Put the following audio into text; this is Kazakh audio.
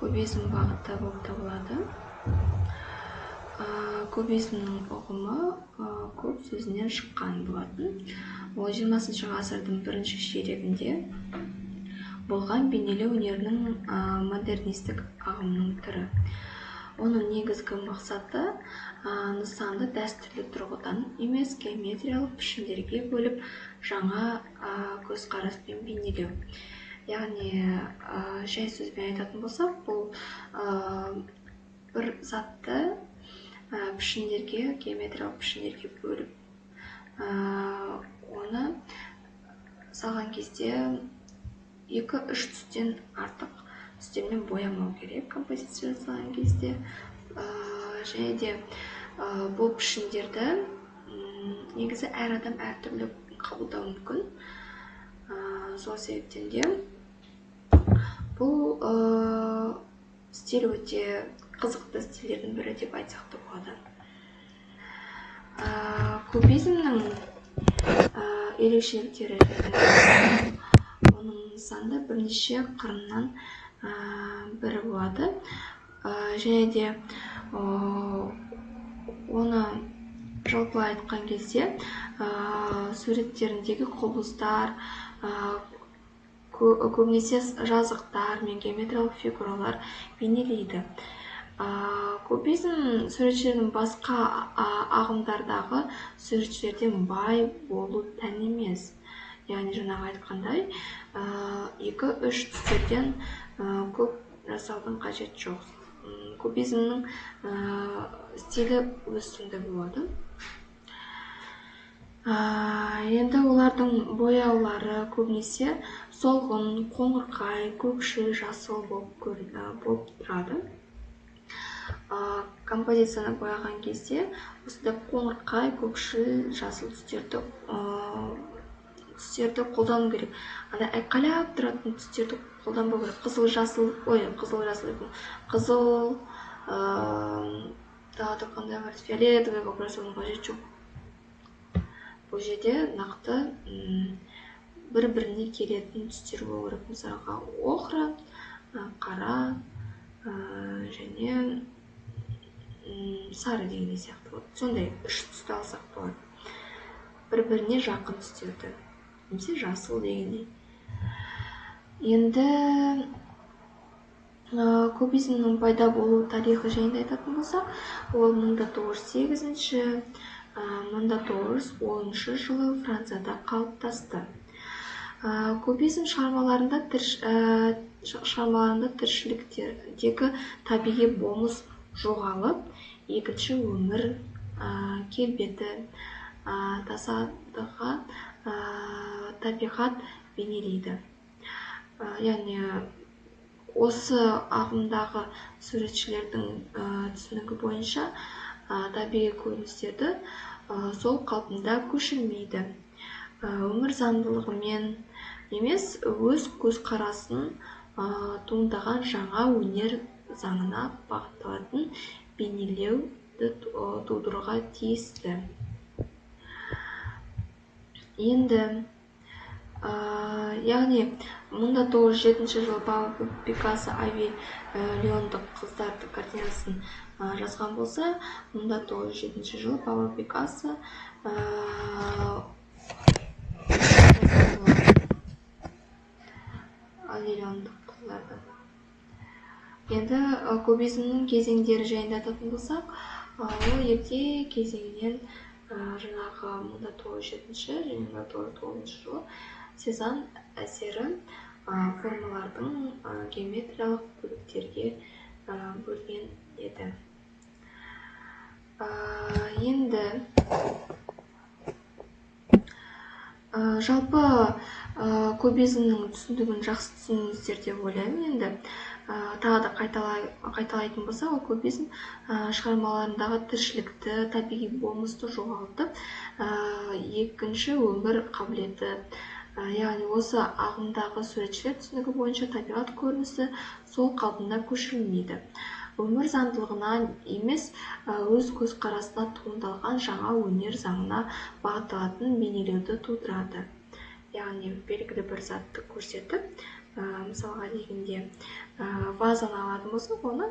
кубизм бағытта болып табылады. Кубизмнің ұғымы куб сөзінен шыққан болатын. Ол 20 ғасырдың бірінші ширегінде болған бейнелеу өнерінің модернистік ағымның түрі. Оның негізгі мақсаты нысанды дәстүрлі тұрғыдан емес геометриялық пішіндерге бөліп жаңа көзқараспен бейнелеу. Яғни жай сөзбен айтатын болсақ, бұл бір затты пішіндерге, геометриялық пішіндерге бөліп оны салған кезде 2-3 түстен артық түстермен боямау керек композиция жасалған кезде. Және де бұл пішіндерді негізі әр адам әртүрлі қабылдауы мүмкін. Сол себептен де бұл стиль өте қызықты стильдердің бірі деп айтсақ та болады. Кубизмнің ерекшеліктері оның нысанды бірнеше қырынан бірі болады. Және де оны жалпы айтқан кезде суреттеріндегі құбылыстар, көбінесе жазықтар мен геометриялық фигуралар бейнелейді. Кубизм суретшілердің басқа ағымдардағы суретшілерден бай болу тән емес. Яғни жаңағы айтқандай 2-3 түстерден көп жасаудың қажет жоқ. Кубизмнің стилі өз сондай болады. Енді олардың бояулары көбінесе солғын, қоңырқай, көкшіл, жасыл болып тұрады. Композицияны бояған кезде осындай қоңырқай, көкшіл, жасыл түстерді қолдану керек. Айқайлап тұратын түстерді қолданбау керек. Қызыл, тағы қандай бар, фиолетовый қоқырасының қажет жоқ. Бұл жерде нақты бір-біріне келетін түстер болу керек. Мысалға охра, қара және сары дегендей сияқты болады. Сондай 3 түсті алсақ болады. Бір-біріне жақын түстерді. Немесе жасыл дегендей. Енді кубизмнің пайда болу тарихы жайында айтатын болсақ, ол 1908-1910 жылы Францияда қалыптасты. Кубизм шығармаларында тіршіліктердегі табиғи болмыс жоғалып, екінші өмір, келбеті, тасадыға табиғат бейнелейді. Яғни осы ағымдағы суретшілердің түсінігі бойынша табиғи көріністерді сол қалпында көшірмейді. Өмір заңдылығымен емес, өз көзқарасын туындаған жаңа өнер заңына бағытталатын бейнелеуді тудыруға тиісті. Енді, яғни 1907 жылы Пабло Пикассо Ави Леондық қыздарды картинасын жазған болса, 1907 жылы Пабло Пикассо Ави Леондық қыздарды. Енді кубизмнің кезеңдері жайында айтатын болсақ, ол ерте кезеңінен жаңағы 1907 және 1909 жылы Сезанн әсері формалардың геометриялық бөліктерге бөлген еді. Енді жалпы кубизмнің түсіндігін жақсы түсініңіздер деп ойлаймын. Енді тағы да қайталайтын болса, ол кубизм шығармаларындағы тіршілікті, табиғи болмысты жоғалтып, екінші өмір қабілеті. Яғни осы ағымдағы суретшілер түсінігі бойынша табиғат көрінісі сол қалпында көшірілмейді. Өмір заңдылығына емес, өз көзқарасына туындалған жаңа өнер заңына бағытталатын бейнелеуді тудырады. Яғни белгілі бір затты көрсетіп, мысалға дегенде вазаны алатын болсақ, оны